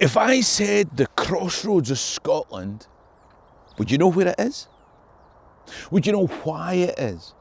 If I said the crossroads of Scotland, would you know where it is? Would you know why it is?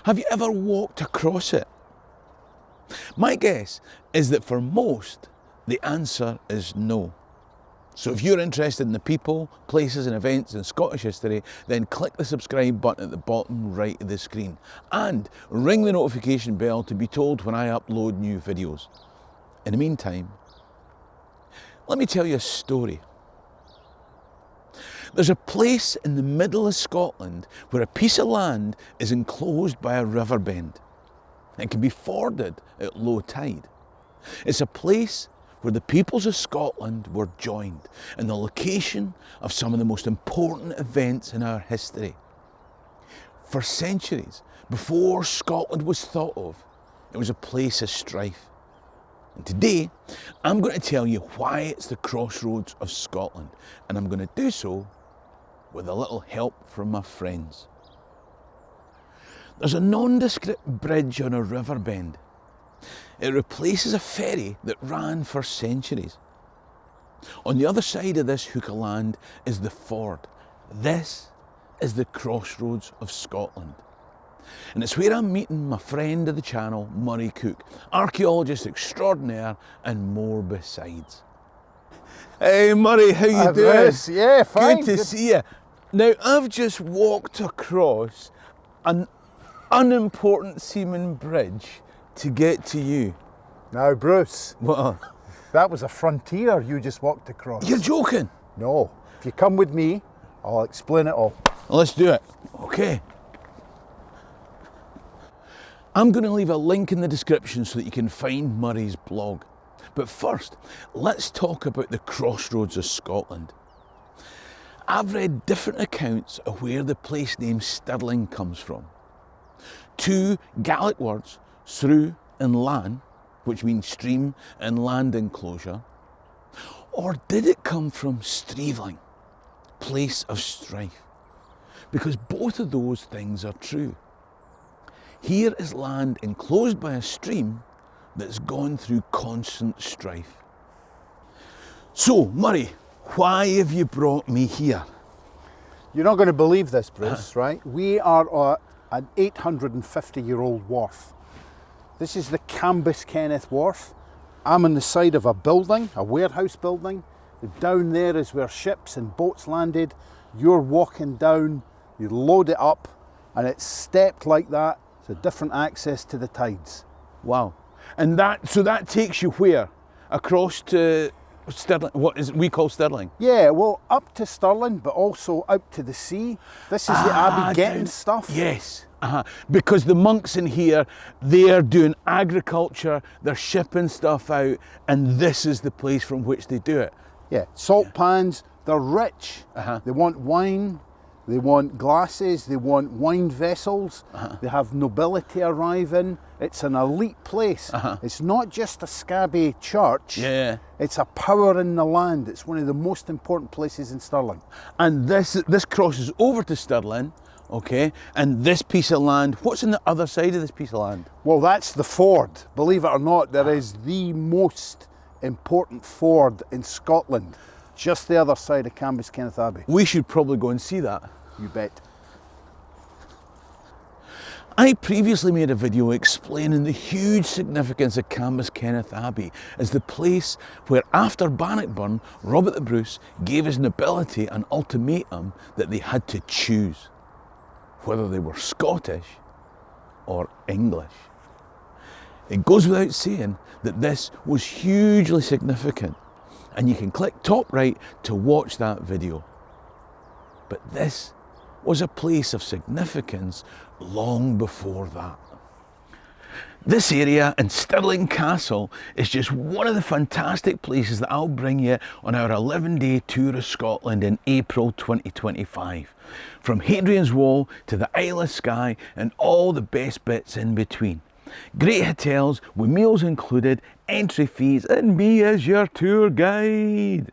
Have you ever walked across it? My guess is that for most, the answer is no. So if you're interested in the people, places and events in Scottish history, then click the subscribe button at the bottom right of the screen and ring the notification bell to be told when I upload new videos. In the meantime, let me tell you a story. There's a place in the middle of Scotland where a piece of land is enclosed by a river bend. It can be forded at low tide. It's a place where the peoples of Scotland were joined and the location of some of the most important events in our history. For centuries, before Scotland was thought of, it was a place of strife. And today, I'm going to tell you why it's the crossroads of Scotland, and I'm going to do so with a little help from my friends. There's a nondescript bridge on a river bend. It replaces a ferry that ran for centuries. On the other side of this hook of land is the ford. This is the crossroads of Scotland. And it's where I'm meeting my friend of the channel, Murray Cook, archaeologist extraordinaire and more besides. Hey Murray, how you doing? Bruce, yeah, fine. Good to see you. Now, I've just walked across an unimportant seeming bridge to get to you. Now, Bruce, What? that was a frontier you just walked across. You're joking? No. If you come with me, I'll explain it all. Let's do it. Okay. I'm going to leave a link in the description so that you can find Murray's blog. But first, let's talk about the crossroads of Scotland. I've read different accounts of where the place name Stirling comes from. Two Gaelic words, through and lan, which means stream and land enclosure. Or did it come from Stirling, place of strife? Because both of those things are true. Here is land enclosed by a stream that's gone through constant strife. So, Murray, why have you brought me here? You're not going to believe this, Bruce, right? We are at an 850-year-old wharf. This is the Cambuskenneth Wharf. I'm on the side of a building, a warehouse building. Down there is where ships and boats landed. You're walking down, you load it up, and it's stepped like that, so different access to the tides. Wow. And so that takes you where? Across to Stirling, what is it we call Stirling? Yeah, well, up to Stirling, but also out to the sea. This is the Abbey getting stuff. Yes, because the monks in here, they're doing agriculture, they're shipping stuff out, and this is the place from which they do it. Yeah, salt pans, they're rich. They want wine, they want glasses, they want wine vessels, they have nobility arriving. It's an elite place. It's not just a scabby church, it's a power in the land. It's one of the most important places in Stirling. And this crosses over to Stirling, okay, and this piece of land, what's on the other side of this piece of land? Well, that's the ford. Believe it or not, there is the most important ford in Scotland, just the other side of Cambuskenneth Abbey. We should probably go and see that. You bet. I previously made a video explaining the huge significance of Cambuskenneth Abbey as the place where, after Bannockburn, Robert the Bruce gave his nobility an ultimatum that they had to choose whether they were Scottish or English. It goes without saying that this was hugely significant, and you can click top right to watch that video. But this was a place of significance long before that. This area and Stirling Castle is just one of the fantastic places that I'll bring you on our 11-day tour of Scotland in April 2025. From Hadrian's Wall to the Isle of Skye and all the best bits in between. Great hotels with meals included, entry fees, and me as your tour guide.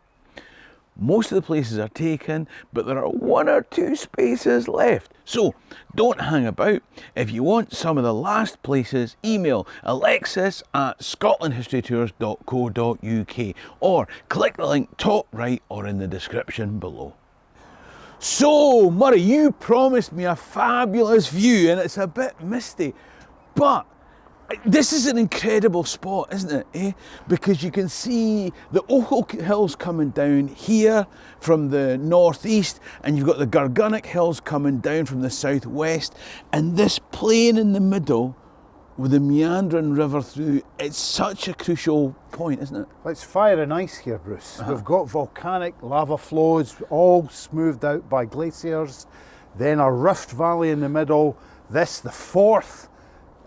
Most of the places are taken, but there are 1 or 2 spaces left. So don't hang about. If you want some of the last places, email alexis@scotlandhistorytours.co.uk or click the link top right or in the description below. So, Murray, you promised me a fabulous view, and it's a bit misty, but this is an incredible spot, isn't it? Because you can see the Ochil Hills coming down here from the northeast, and you've got the Gargunnock Hills coming down from the southwest, and this plain in the middle with the meandering river through. It's such a crucial point, isn't it? Let's fire and ice here, Bruce. We've got volcanic lava flows, all smoothed out by glaciers. Then a rift valley in the middle. This, the fourth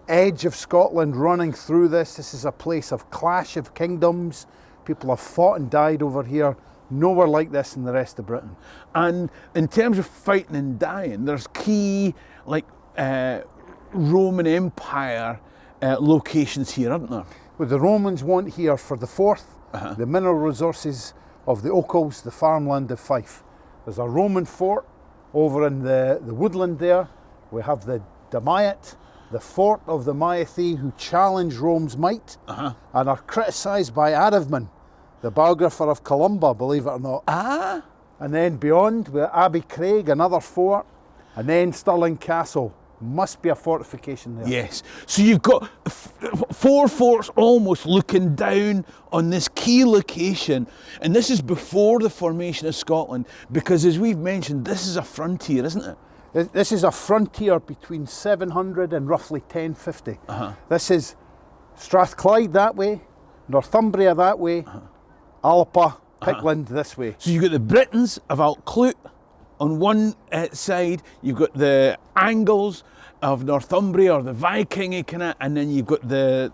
edge of Scotland running through this. This is a place of clash of kingdoms. People have fought and died over here. Nowhere like this in the rest of Britain. And in terms of fighting and dying, there's key, like, Roman Empire locations here, aren't there? Well, the Romans want here for the fourth, the mineral resources of the Ochils, the farmland of Fife. There's a Roman fort over in the woodland there. We have the Damiat, the fort of the Maethi, who challenged Rome's might and are criticised by Aravman, the biographer of Columba, believe it or not. And then beyond, we have Abbey Craig, another fort, and then Stirling Castle. Must be a fortification there. Yes. So you've got 4 forts almost looking down on this key location, and this is before the formation of Scotland, because as we've mentioned, this is a frontier, isn't it? This is a frontier between 700 and roughly 1050. This is Strathclyde that way, Northumbria that way, Alpa, Pictland this way. So you've got the Britons of Alclute on one side, you've got the Angles of Northumbria, or the Viking kind of, and then you've got the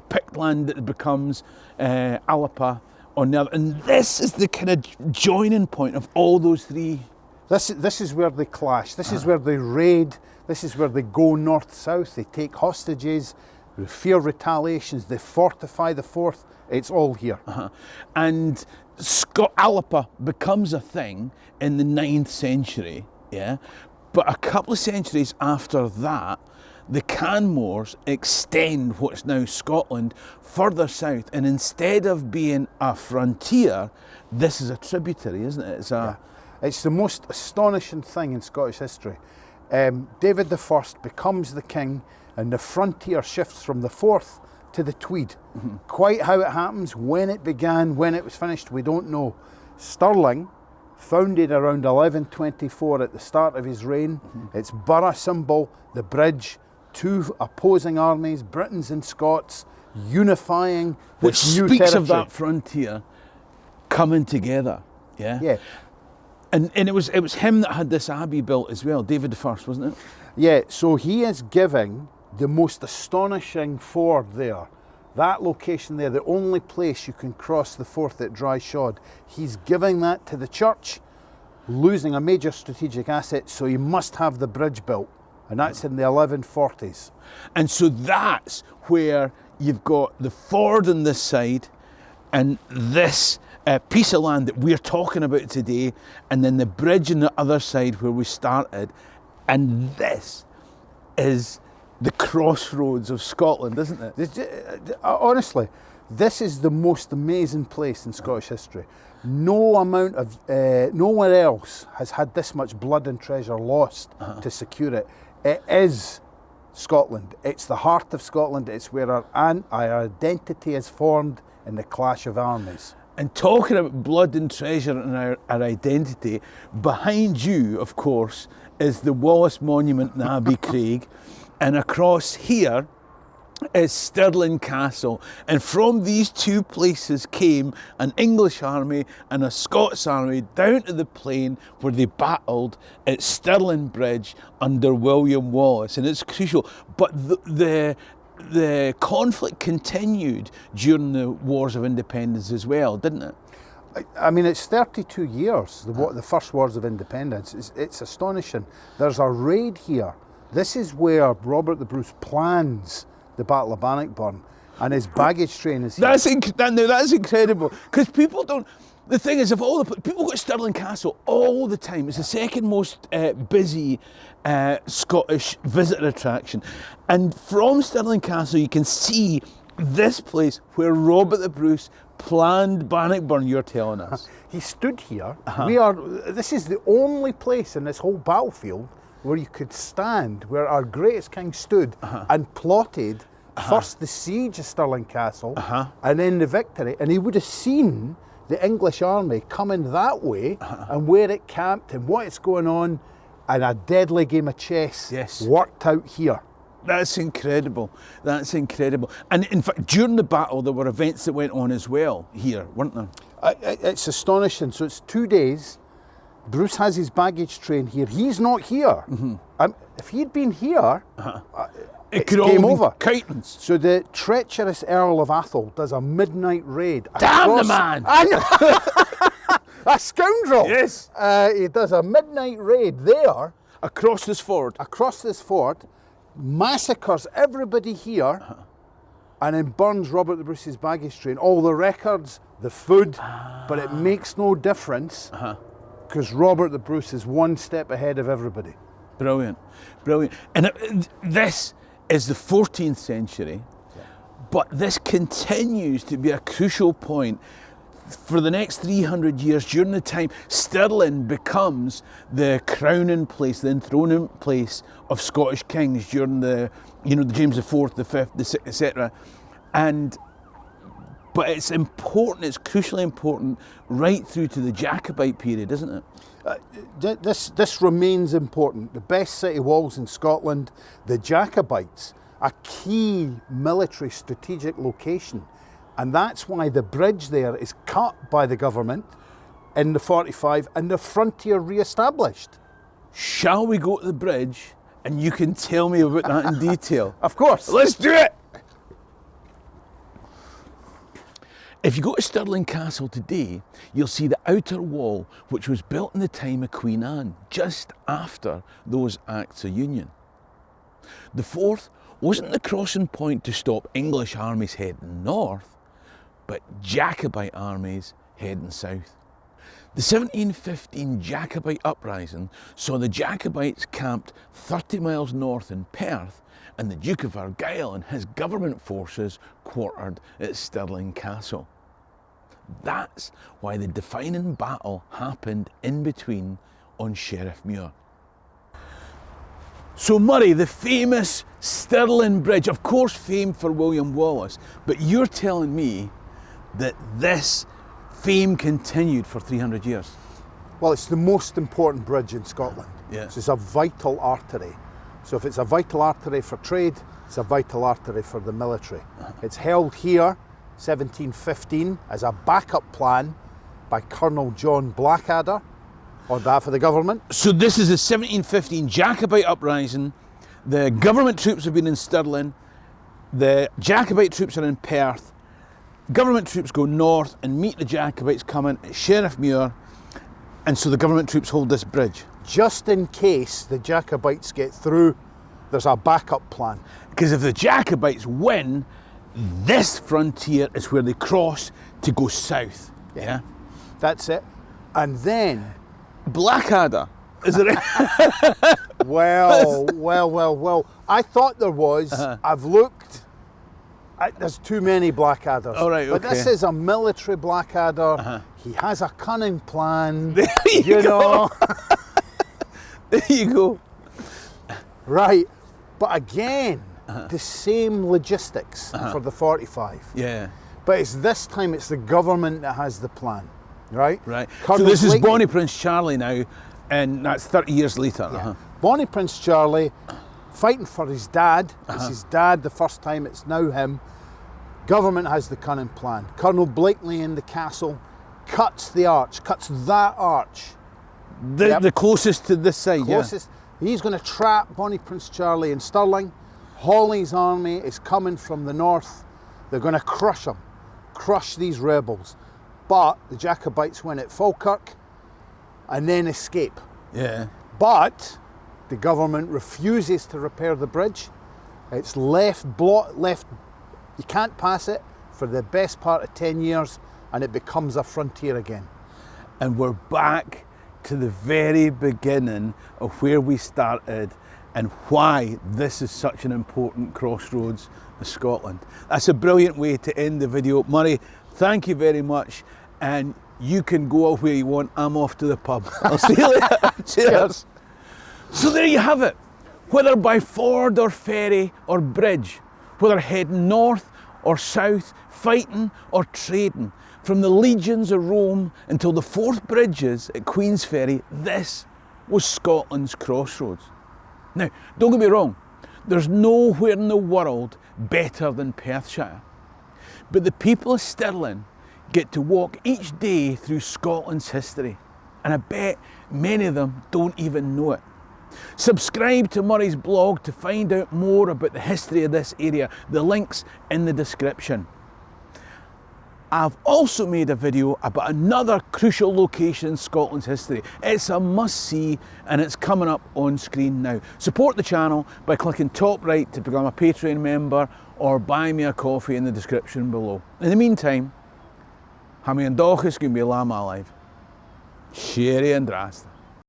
Pictland that becomes Alpa on the other. And this is the kind of joining point of all those three. This is where they clash. This is where they raid. This is where they go north-south. They take hostages, they fear retaliations, they fortify the fourth. It's all here. And Alpa becomes a thing in the 9th century, yeah? But a couple of centuries after that, the Canmores extend what's now Scotland further south, and instead of being a frontier, this is a tributary, isn't it? It's the most astonishing thing in Scottish history. David I becomes the king, and the frontier shifts from the Forth to the Tweed. Quite how it happens, when it began, when it was finished, we don't know. Stirling, founded around 1124 at the start of his reign, its borough symbol, the bridge, 2 opposing armies, Britons and Scots, unifying which this new speaks territory. of that frontier coming together, yeah? Yeah. And it was him that had this abbey built as well, David I, wasn't it? Yeah, so he is giving the most astonishing ford there. That location there, the only place you can cross the Forth at dry shod. He's giving that to the church, losing a major strategic asset, so he must have the bridge built. And that's in the 1140s. And so that's where you've got the ford on this side and this piece of land that we're talking about today, and then the bridge on the other side where we started. And this is the crossroads of Scotland, isn't it? Honestly, this is the most amazing place in Scottish history. Nowhere else has had this much blood and treasure lost to secure it. It is Scotland. It's the heart of Scotland. It's where our identity is formed in the clash of armies. And talking about blood and treasure and our identity, behind you, of course, is the Wallace Monument in Abbey Craig, and across here is Stirling Castle. And from these 2 places came an English army and a Scots army down to the plain where they battled at Stirling Bridge under William Wallace. And it's crucial. But the conflict continued during the Wars of Independence as well, didn't it? I mean, it's 32 years, the first Wars of Independence. It's astonishing. There's a raid here. This is where Robert the Bruce plans the Battle of Bannockburn, and his baggage train is here. That's incredible, because people don't... The thing is, if all the people go to Stirling Castle all the time, it's the second most busy Scottish visitor attraction. And from Stirling Castle, you can see this place where Robert the Bruce planned Bannockburn, you're telling us. He stood here. This is the only place in this whole battlefield where you could stand, where our greatest king stood and plotted first the siege of Stirling Castle and then the victory. And he would have seen the English army coming that way and where it camped and what it's going on, and a deadly game of chess worked out here. That's incredible. That's incredible. And in fact, during the battle, there were events that went on as well here, weren't there? It's astonishing. So it's 2 days. Bruce has his baggage train here. He's not here. If he'd been here, it could game all over. Curtains. So the treacherous Earl of Athol does a midnight raid. Damn the man! A scoundrel! Yes. He does a midnight raid there. Across this ford. Massacres everybody here, and then burns Robert the Bruce's baggage train. All the records, the food, but it makes no difference because Robert the Bruce is one step ahead of everybody. Brilliant, brilliant. And this is the 14th century, but this continues to be a crucial point for the next 300 years. During the time, Stirling becomes the crowning place, the enthroning place of Scottish kings during the James IV, the Fifth, the Sixth, etc. But it's important, it's crucially important right through to the Jacobite period, isn't it? This remains important. The best city walls in Scotland, the Jacobites, a key military strategic location. And that's why the bridge there is cut by the government in the 45 and the frontier re-established. Shall we go to the bridge and you can tell me about that in detail? Of course. Let's do it! If you go to Stirling Castle today, you'll see the outer wall, which was built in the time of Queen Anne, just after those Acts of Union. The Forth wasn't the crossing point to stop English armies heading north, but Jacobite armies heading south. The 1715 Jacobite uprising saw the Jacobites camped 30 miles north in Perth, and the Duke of Argyll and his government forces quartered at Stirling Castle. That's why the defining battle happened in between on Sheriff Muir. So Murray, the famous Stirling Bridge, of course famed for William Wallace, but you're telling me that this fame continued for 300 years? Well, it's the most important bridge in Scotland. Yeah. So it's a vital artery. So if it's a vital artery for trade, it's a vital artery for the military. It's held here, 1715, as a backup plan by Colonel John Blackadder on behalf of the government. So this is the 1715 Jacobite uprising. The government troops have been in Stirling. The Jacobite troops are in Perth. Government troops go north and meet the Jacobites coming at Sheriff Muir. And so the government troops hold this bridge. Just in case the Jacobites get through, there's a backup plan. Because if the Jacobites win, this frontier is where they cross to go south. Yeah? That's it. And then... Blackadder, is it? Well. I thought there was. I've looked. There's too many Blackadders. All right, But okay. this is a military Blackadder. He has a cunning plan. There you go. There you go. Right. But again, the same logistics for the 45. Yeah. But it's this time it's the government that has the plan. Right? Right. Colonel so this is Blakely- Bonnie Prince Charlie now, and that's 30 years later. Yeah. Bonnie Prince Charlie fighting for his dad. It's his dad the first time, it's now him. Government has the cunning plan. Colonel Blakely in the castle cuts the arch, cuts that arch. The closest to this side, Closest. He's going to trap Bonnie Prince Charlie in Stirling. Hawley's army is coming from the north. They're going to crush him, crush these rebels. But the Jacobites win at Falkirk and then escape. Yeah. But the government refuses to repair the bridge. It's left, you can't pass it for the best part of 10 years, and it becomes a frontier again. and we're back to the very beginning of where we started and why this is such an important crossroads of Scotland. That's a brilliant way to end the video. Murray, thank you very much, and you can go out where you want. I'm off to the pub. I'll see you later. Cheers. So there you have it. Whether by ford or ferry or bridge, whether heading north or south, fighting or trading, from the legions of Rome until the Forth Bridges at Queensferry, this was Scotland's crossroads. Now, don't get me wrong, there's nowhere in the world better than Perthshire. But the people of Stirling get to walk each day through Scotland's history, and I bet many of them don't even know it. Subscribe to Murray's blog to find out more about the history of this area. The link's in the description. I've also made a video about another crucial location in Scotland's history. It's a must-see and it's coming up on screen now. Support the channel by clicking top right to become a Patreon member or buy me a coffee in the description below. In the meantime, ha mi an dochas gwn mi lam alive. Sherry and Drast.